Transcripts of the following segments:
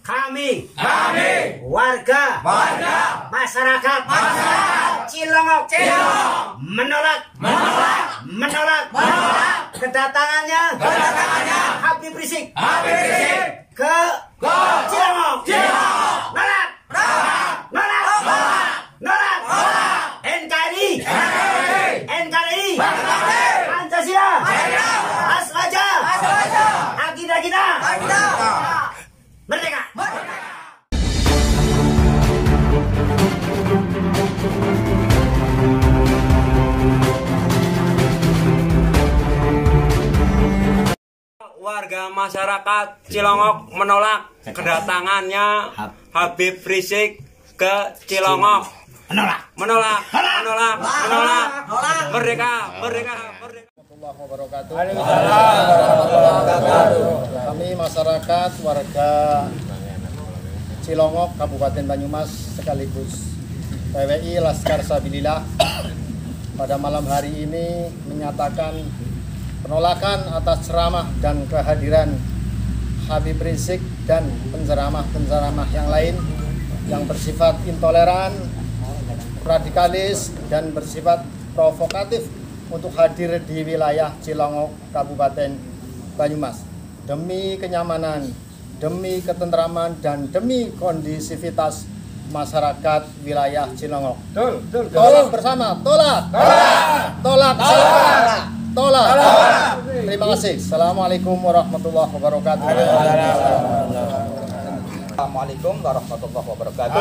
Kami warga masyarakat Cilongok menolak kedatangannya Habib Rizik ke Cilongok. Nolak NKRI Pancasila Aswaja akidah kita merdeka. Warga masyarakat Cilongok menolak kedatangannya Habib Rizik ke Cilongok. Menolak. Merdeka. Kami masyarakat warga Cilongok Kabupaten Banyumas sekaligus PWI Laskar Sabilillah pada malam hari ini menyatakan penolakan atas ceramah dan kehadiran Habib Rizik dan penceramah yang lain yang bersifat intoleran, radikalis dan bersifat provokatif untuk hadir di wilayah Cilongok Kabupaten Banyumas demi kenyamanan, demi ketentraman dan demi kondisivitas masyarakat wilayah Cilongok. Tolak bersama, tolak. Terima kasih. Assalamualaikum warahmatullahi wabarakatuh. Assalamualaikum warahmatullahi wabarakatuh.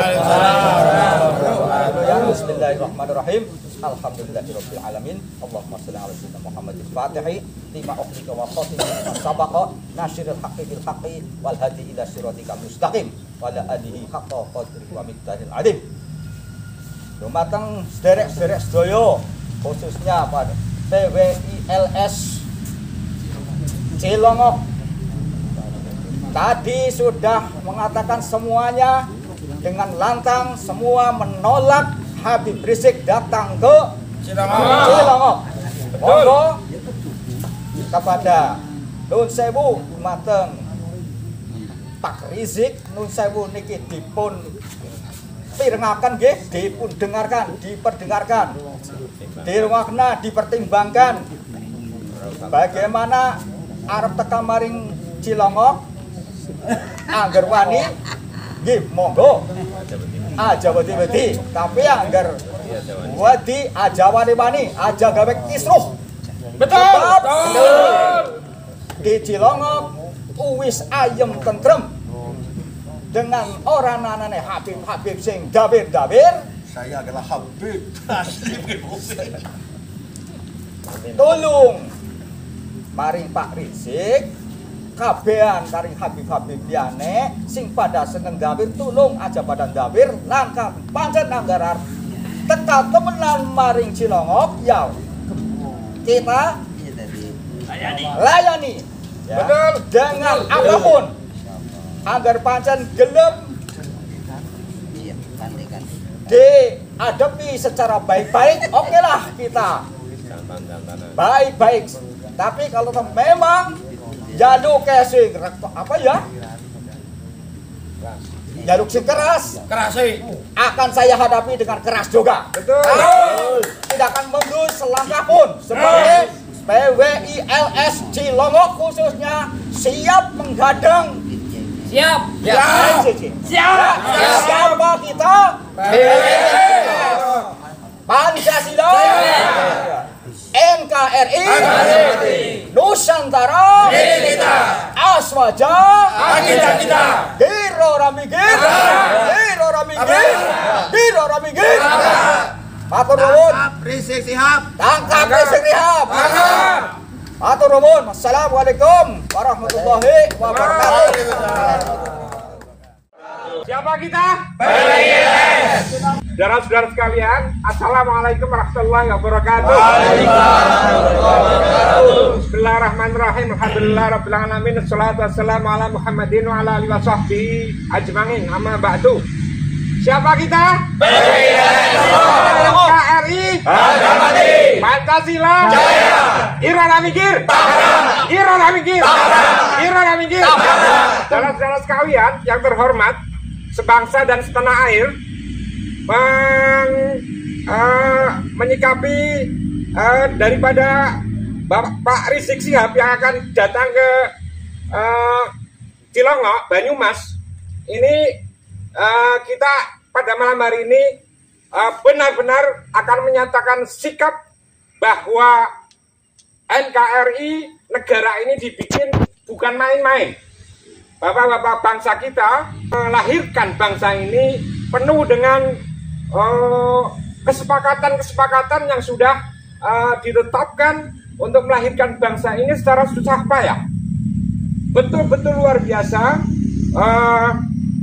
Bismillahirrahmanirrahim. Alhamdulillahirabbil alamin. Allahumma shalli ala sayyidina Muhammadil Fatihi lima ukhliqa wa khatimi lima sabaqa nasiril haqqi bil haqqi wal hadi ila siratikal mustaqim wa ala alihi haqqa qadrihi wa miqdaril azim. Dumateng sederek-sederek sedaya khususnya pada PWILS Cilongok tadi sudah mengatakan semuanya dengan lantang, semua menolak Habib Rizik datang ke Cilongok. Monggo kepada Nun Sewu mateng Pak Rizik, Nun Sewu niki dipun pirengaken nggih, dipun dengarkan, diperdengarkan, dirungokna, dipertimbangkan bagaimana arep teka maring Cilongok. Angger wani nggih monggo aja wedi-wedi, tapi angger wedi aja wani aja gawe kisruh. Betul. Di Cilongok uwis ayem tentrem dengan orang anane Habib sing dabir. Saya adalah Habib. Tolong maring Pak Rizik kabehan karing Habib liyane sing pada seneng dabir, tulung aja pada dabir langkah pancen anggaran teka temenan maring Cilongok ya kita layani ya, betul, dengan apapun agar pancen gelem dihadapi secara baik-baik. Oke lah kita baik-baik, tapi kalau memang jaluk casing apa ya? Jaluk sing keras akan saya hadapi dengan keras juga. Betul. Tidak akan mundur selangkah pun. Sebagai PWILS Cilongok khususnya siap menghadang. Siap. Siapa kita? Pancasila. NKRI Nusantara Aswaja akidah kita. Giro ramigir. Matur nuwun. Rizik Sihab. Tangkap Rizik Sihab. Matur nuwun. Assalamualaikum warahmatullahi wabarakatuh. Siapa kita? PWILS. Saudara-saudara sekalian, Assalamualaikum warahmatullahi wabarakatuh. Bismillahirrahmanirrahim. Alhamdulillahirabbil alamin. Wassalatu wassalamu ala Muhammadin wa ala alihi washabbihi ajmain. Amma ba'du. Siapa kita? NKRI harga mati. Pancasila jaya. Irana minggir. Irana minggir. Irana minggir. Saudara-saudara sekalian yang terhormat, sebangsa dan setanah air, menyikapi daripada Pak Rizik Syihab yang akan datang ke Cilongok, Banyumas. Ini kita pada malam hari ini benar-benar akan menyatakan sikap bahwa NKRI negara ini dibikin bukan main-main. Bapak-bapak bangsa kita melahirkan bangsa ini penuh dengan kesepakatan-kesepakatan yang sudah ditetapkan untuk melahirkan bangsa ini secara susah payah. Betul-betul luar biasa.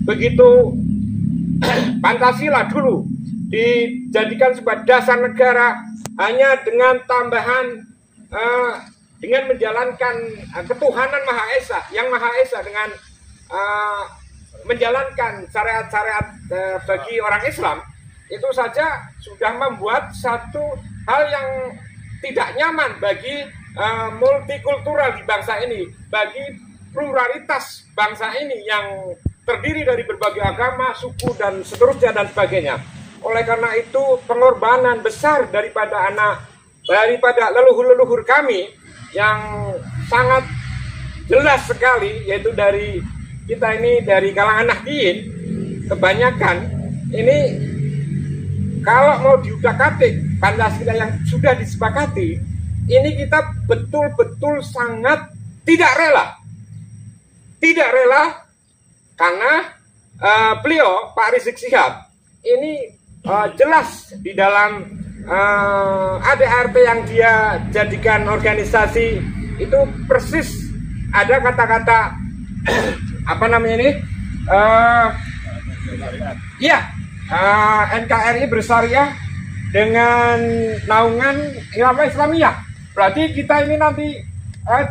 Begitu Pancasila dulu dijadikan sebagai dasar negara hanya dengan tambahan dengan menjalankan ketuhanan Maha Esa, yang Maha Esa dengan menjalankan syariat-syariat bagi orang Islam, itu saja sudah membuat satu hal yang tidak nyaman bagi multikultural di bangsa ini, bagi pluralitas bangsa ini yang terdiri dari berbagai agama, suku, dan seterusnya dan sebagainya. Oleh karena itu, pengorbanan besar daripada leluhur-leluhur kami yang sangat jelas sekali, yaitu dari kita ini dari kalangan Nahdliyin, kebanyakan ini kalau mau diutak-atik Pancasila yang sudah disepakati, ini kita betul-betul sangat tidak rela. Tidak rela karena beliau, Pak Rizik Syihab, ini jelas di dalam ADART yang dia jadikan organisasi itu persis ada kata-kata apa namanya ini? NKRI bersyariah dengan naungan Khilafah Islamiyah. Berarti kita ini nanti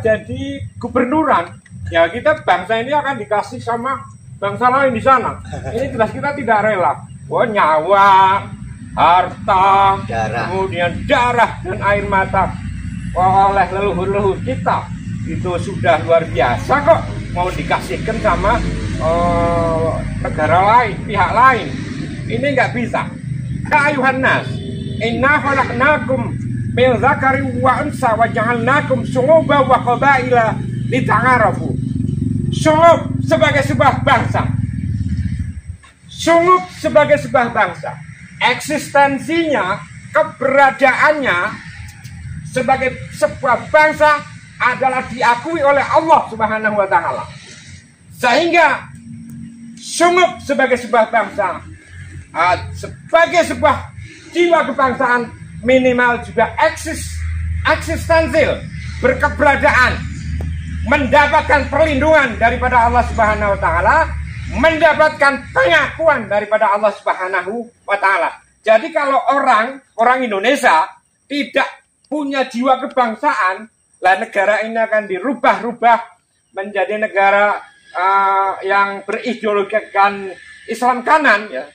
jadi gubernuran. Ya, kita bangsa ini akan dikasih sama bangsa lain di sana. Ini jelas kita tidak rela. Nyawa, harta, kemudian darah dan air mata oleh leluhur-leluhur kita itu sudah luar biasa kok mau dikasihkan sama negara lain, pihak lain. Ini nggak bisa. Ya ayuhan nas, inna khalaqnakum min dzakarin wa unsa wa ja'alnakum syu'uban wa qabaila lita'arafu. Syu'ub sebagai sebuah bangsa. Syu'ub sebagai sebuah bangsa. Eksistensinya, keberadaannya sebagai sebuah bangsa adalah diakui oleh Allah Subhanahu wa Ta'ala. Sehingga Syu'ub sebagai sebuah bangsa, sebagai sebuah jiwa kebangsaan, minimal juga eksistensil, berkeberadaan, mendapatkan perlindungan daripada Allah Subhanahu wa Ta'ala, mendapatkan pengakuan daripada Allah Subhanahu wa Ta'ala. Jadi kalau orang Indonesia tidak punya jiwa kebangsaan, lah negara ini akan dirubah-rubah menjadi negara yang berideologikan Islam kanan, ya.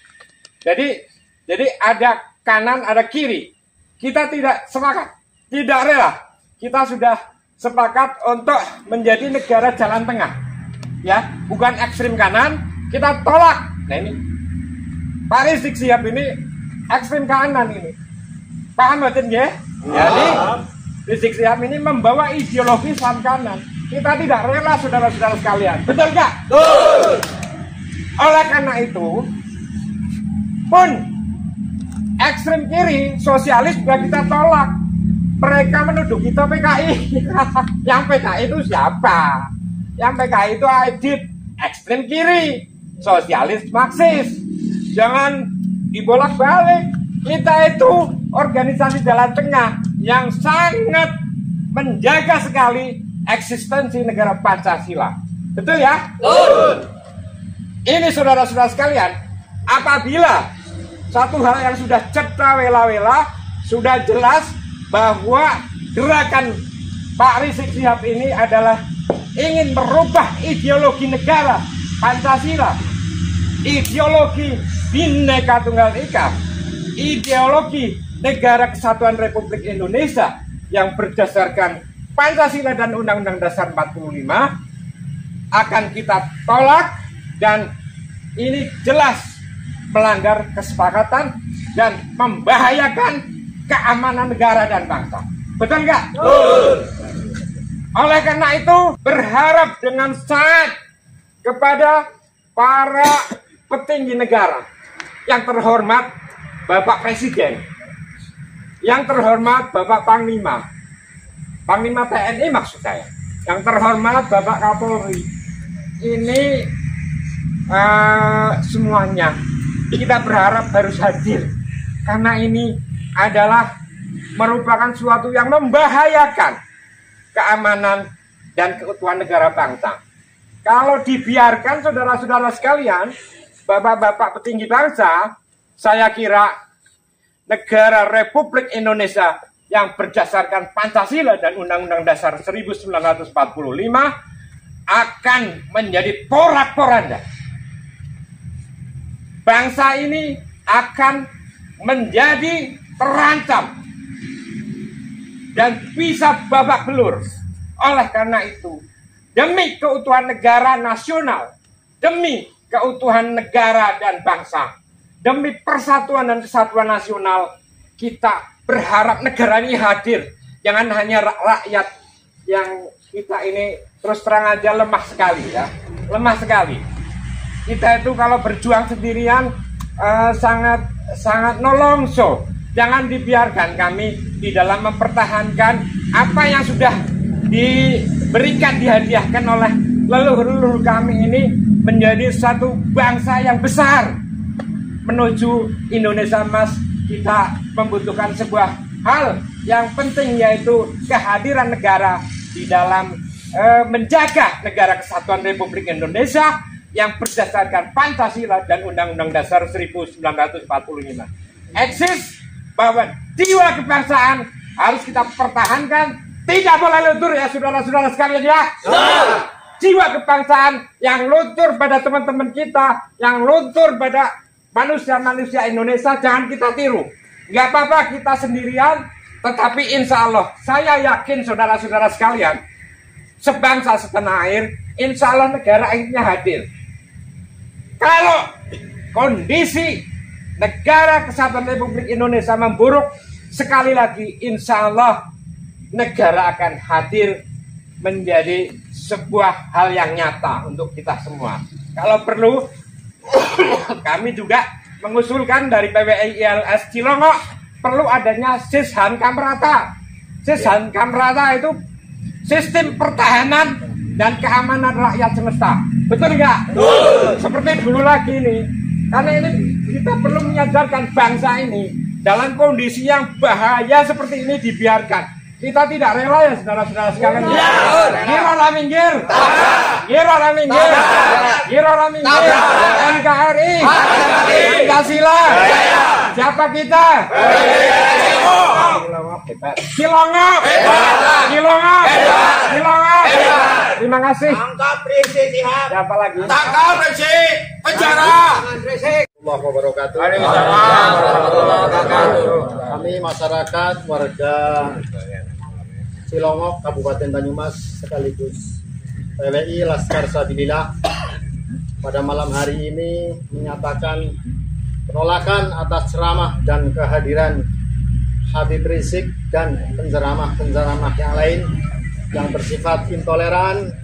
Jadi ada kanan, ada kiri. Kita tidak sepakat, tidak rela. Kita sudah sepakat untuk menjadi negara jalan tengah, ya, bukan ekstrim kanan. Kita tolak. Nah ini Pak Rizik Syihab ini ekstrim kanan ini, paham betul ya? Jadi Rizik Syihab ini membawa ideologi Islam kanan. Kita tidak rela, saudara-saudara sekalian, betul nggak? Betul. Oleh karena itu pun ekstrim kiri, sosialis juga kita tolak. Mereka menuduh kita PKI. Yang PKI itu siapa? Yang PKI itu aidit ekstrem kiri, sosialis Marxis. Jangan dibolak-balik. Kita itu organisasi jalan tengah yang sangat menjaga sekali eksistensi negara Pancasila. Betul ya? Betul. Ini saudara-saudara sekalian, apabila satu hal yang sudah cetra wela-wela, sudah jelas bahwa gerakan Pak Rizik Syihab ini adalah ingin merubah ideologi negara Pancasila, ideologi Bhinneka Tunggal Ika, ideologi Negara Kesatuan Republik Indonesia yang berdasarkan Pancasila dan Undang-Undang Dasar 45 akan kita tolak, dan ini jelas melanggar kesepakatan dan membahayakan keamanan negara dan bangsa. Betul nggak? Betul. Oleh karena itu, berharap dengan sangat kepada para petinggi negara, yang terhormat Bapak Presiden, yang terhormat Bapak Panglima TNI maksud saya, yang terhormat Bapak Kapolri, ini semuanya kita berharap harus hadir, karena ini adalah merupakan suatu yang membahayakan keamanan dan keutuhan negara bangsa. Kalau dibiarkan, saudara-saudara sekalian, bapak-bapak petinggi bangsa, saya kira negara Republik Indonesia yang berdasarkan Pancasila dan Undang-Undang Dasar 1945 akan menjadi porak-poranda. Bangsa ini akan menjadi terancam dan bisa babak belur. Oleh karena itu, demi keutuhan negara nasional, demi keutuhan negara dan bangsa, demi persatuan dan kesatuan nasional, kita berharap negara ini hadir. Jangan hanya rakyat yang kita ini terus terang aja lemah sekali ya, lemah sekali. Kita itu kalau berjuang sendirian sangat nolongso. Jangan dibiarkan kami di dalam mempertahankan apa yang sudah diberikan, dihadiahkan oleh leluhur-leluhur kami ini menjadi satu bangsa yang besar. Menuju Indonesia Emas, kita membutuhkan sebuah hal yang penting, yaitu kehadiran negara di dalam menjaga Negara Kesatuan Republik Indonesia yang berdasarkan Pancasila dan Undang-Undang Dasar 1945. Eksis bahwa jiwa kebangsaan harus kita pertahankan, tidak boleh luntur ya saudara-saudara sekalian ya. Jiwa kebangsaan yang luntur pada teman-teman kita, yang luntur pada manusia-manusia Indonesia, jangan kita tiru. Nggak apa-apa kita sendirian, tetapi insya Allah, saya yakin saudara-saudara sekalian, sebangsa setanah air, insya Allah negara akhirnya hadir. Kalau kondisi Negara Kesatuan Republik Indonesia memburuk, sekali lagi insya Allah negara akan hadir menjadi sebuah hal yang nyata untuk kita semua. Kalau perlu, kami juga mengusulkan dari PWI ILS Cilongok perlu adanya Sishankam Rata. Sishankam Rata itu sistem pertahanan dan keamanan rakyat semesta. Betul nggak? Betul. Seperti dulu lagi nih. Karena ini kita perlu menyadarkan bangsa ini dalam kondisi yang bahaya seperti ini dibiarkan. Kita tidak rela ya saudara-saudara sekalian. Giro minggir. Giro minggir. Giro minggir. NKRI. Pancasila. Siapa kita? Cilongok. Cilongok. Cilongok. Terima kasih. Tangkap Rizik Sihab. Siapa lagi? Tangkap Rizik, penjara. Wabarakatuh. Kami masyarakat warga Cilongok, Kabupaten Banyumas, sekaligus PWI Laskar Sabilillah, pada malam hari ini menyatakan penolakan atas ceramah dan kehadiran Habib Rizik dan penceramah-penceramah yang lain yang bersifat intoleran,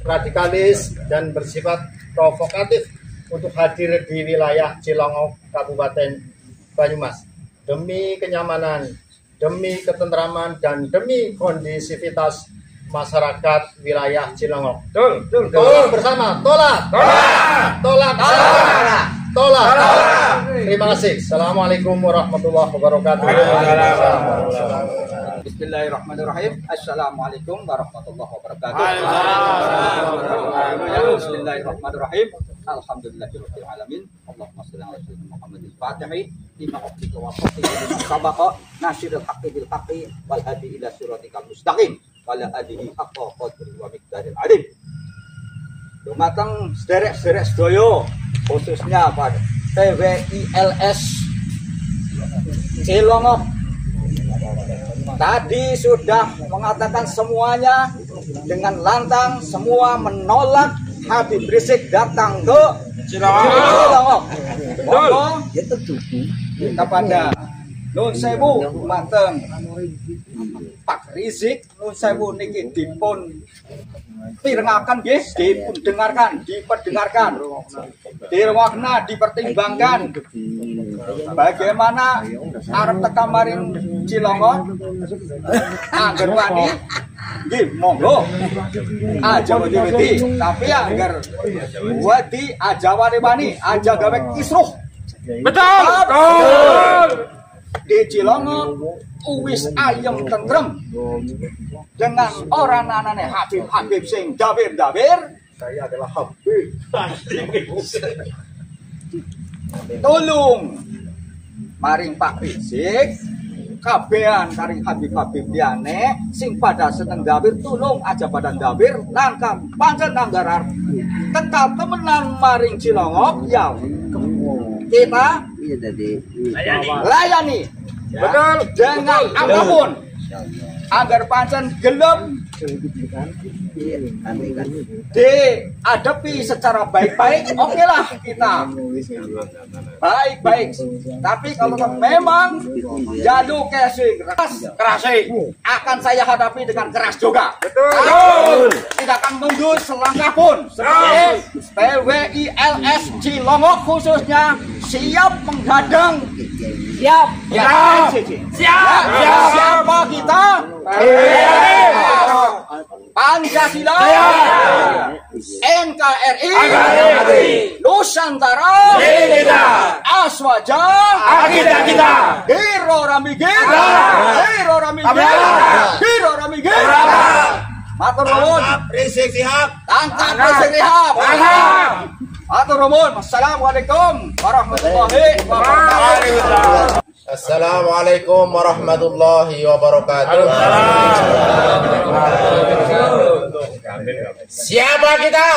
radikalis, dan bersifat provokatif untuk hadir di wilayah Cilongok, Kabupaten Banyumas. Demi kenyamanan, demi ketentraman, dan demi kondisivitas masyarakat wilayah Cilongok. Betul. Bersama, tolak. Terima kasih. Assalamualaikum warahmatullahi wabarakatuh. Bismillahirrahmanirrahim. Assalamualaikum warahmatullahi wabarakatuh. Bismillahirrahmanirrahim. Alhamdulillahirabbil alamin. Allahumma shalli ala sayyidina Muhammadil Fatih lima uqtika wa qati lima sabaqa nasirul haqqi bil haqqi wal hadi ila siratikal mustaqim wala alihi haqqa qadri wa miqdaril alim. Dumateng sederek-sederek sedaya, khususnya PWILS Cilongok tadi sudah mengatakan semuanya dengan lantang, semua menolak Habib Rizik datang ke Cilongok. Monggo kepada Nun Sewu Mateng Pak Rizik Nun Sewu niki dipun pirengaken nggih, dipun dengarkan, diperdengarkan, dirungokna, dipertimbangkan bagaimana arep teka maring Cilongok angger wani nggih monggo aja wedi tapi angger wedi aja wani aja gawe kisruh. Betul. Di Cilongok uwis ayem tentrem dengan orang anane Habib sing dawir-dawir. Saya adalah Habib. Tolong maring Pak Rizik kabehan karing Habib liyane sing pada seneng dawir tulung aja pada dawir langkang pancen anggarar tetap temenan maring Cilongok ya kita layani ya, betul dengan apapun agar pancen gelem dihadapi secara baik-baik. Oke lah kita baik-baik, tapi kalau memang jadu casing keras akan saya hadapi dengan keras juga. Betul. Tidak akan mundur selangkah pun. PWILS Cilongok khususnya siap menghadang. Siap. Siapa kita? Pancasila, NKRI, Nusantara, Aswaja, Akidah kita. Hiro Ramigir, Matur nuwun. Rizik Sihab. Tangkap Rizik Sihab. Matur nuwun. Assalamualaikum warahmatullahi wabarakatuh. Assalamualaikum warahmatullahi wabarakatuh. Siapa kita?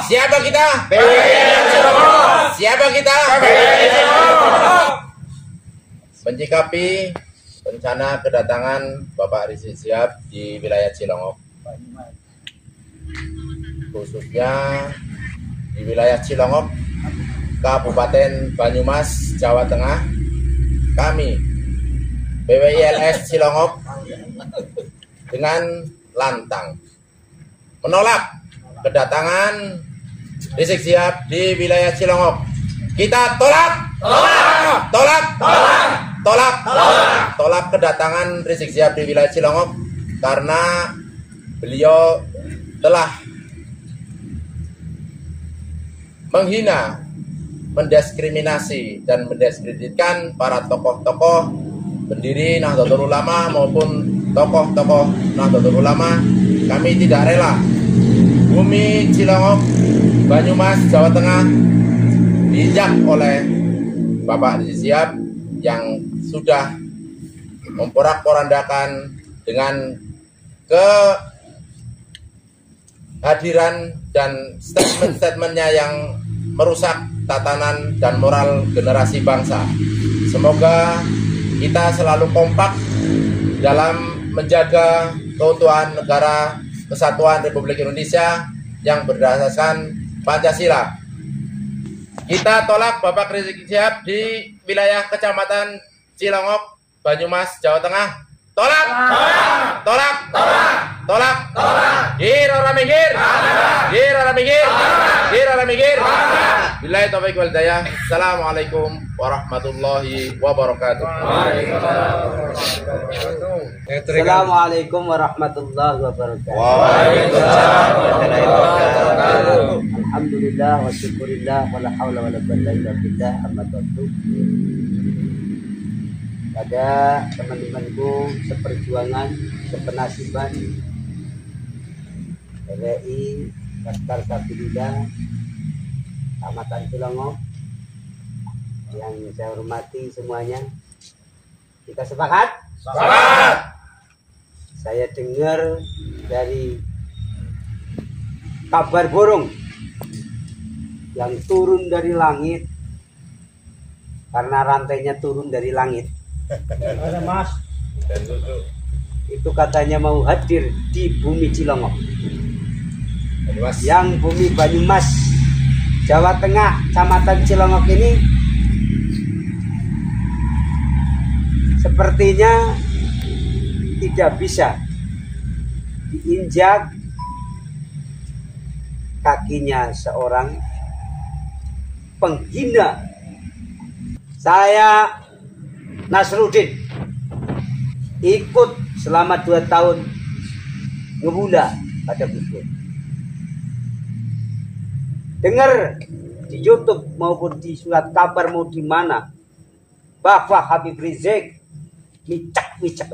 Siapa kita? Siapa kita? Menyikapi rencana kedatangan Bapak Rizik Sihab di wilayah Cilongok, khususnya di wilayah Cilongok, Kabupaten Banyumas, Jawa Tengah, kami PWILS Cilongok dengan lantang menolak kedatangan Rizik Sihab di wilayah Cilongok. Kita tolak kedatangan Rizik Sihab di wilayah Cilongok karena beliau telah menghina, mendiskriminasi dan mendiskreditkan para tokoh-tokoh pendiri Nahdlatul Ulama maupun tokoh-tokoh Nahdlatul Ulama. Kami tidak rela bumi Cilongok, Banyumas, Jawa Tengah diinjak oleh Bapak Rizik Sihab yang sudah memporak-porandakan dengan kehadiran dan statement-statementnya yang merusak tatanan dan moral generasi bangsa. Semoga kita selalu kompak dalam menjaga keutuhan negara kesatuan Republik Indonesia yang berdasarkan Pancasila. Kita tolak Bapak Rizik Sihab di wilayah Kecamatan Cilongok, Banyumas, Jawa Tengah. Tolak. Hiro Ramigir. Billahi taufiq wal hidayah. Assalamualaikum warahmatullahi wabarakatuh. Assalamualaikum warahmatullahi wabarakatuh. Alhamdulillah wa syukurillah wa la haula wa la quwwata illa billah. Amma ba'du. Pada teman-temanku seperjuangan, sepenasiban PWI Laskar Sabilillah Kecamatan Cilongok yang saya hormati semuanya, kita sepakat? Sepakat. Saya dengar dari kabar burung yang turun dari langit, karena rantainya turun dari langit. Ada Mas. Itu katanya mau hadir di bumi Cilongok. Banyumas. Yang bumi Banyumas, Jawa Tengah, Kecamatan Cilongok ini sepertinya tidak bisa diinjak kakinya seorang penghina. Saya Nasruddin ikut selama 2 tahun ngebunda pada Gus Dur. Dengar di YouTube maupun di surat kabar mau di mana bahwa Habib Rizik micak-micak,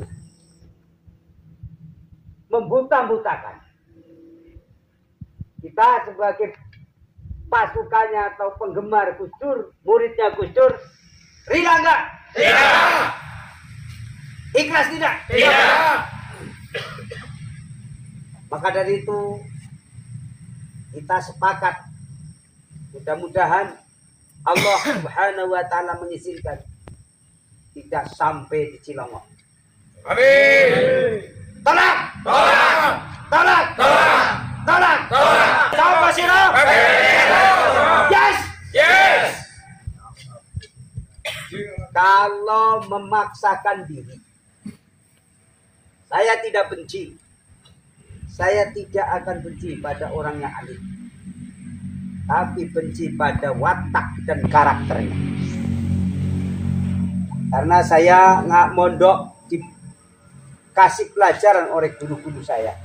membuta-butakan. Kita sebagai pasukannya atau penggemar Gus Dur, muridnya Gus Dur, rela enggak? Tidak. Ikhlas tidak? Tidak. Maka dari itu kita sepakat, mudah-mudahan Allah Subhanahu wa taala mengizinkan tidak sampai di Cilongok. Amin. Tolak! Tolak. Tolak! Tolak. Tolak! Tolak. Siapa sih lo? Yes! Yes. Kalau memaksakan diri, saya tidak benci. Saya tidak akan benci pada orang yang alim, tapi benci pada watak dan karakternya. Karena saya nggak mondok dikasih pelajaran oleh guru-guru saya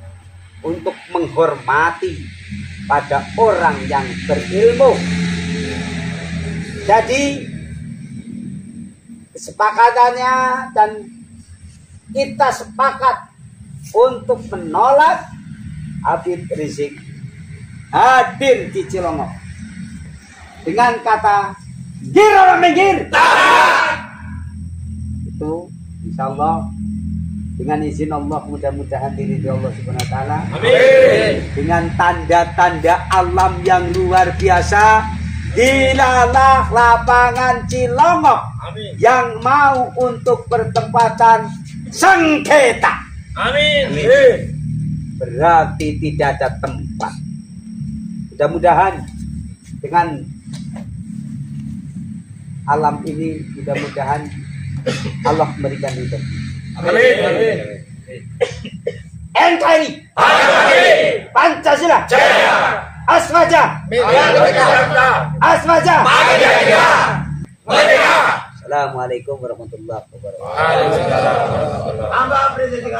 untuk menghormati pada orang yang berilmu. Jadi kesepakatannya dan kita sepakat untuk menolak Habib Rizik hadir di Cilongok dengan kata gir orang minggir. Itu insya Allah dengan izin Allah, mudah-mudahan diri Allah Subhanahu wa taala. Amin. Dengan tanda-tanda alam yang luar biasa, dilalah lapangan Cilongok. Amin. Yang mau untuk bertempatan sengketa. Amin. Berarti tidak ada tempat. Mudah-mudahan dengan alam ini, mudah-mudahan Allah memberikan itu. Amin. NKRI, Pancasila, Jaya. Aswaja, Aswaja, Assalamualaikum warahmatullahi wabarakatuh. Waalaikumsalam. Tambah presiden.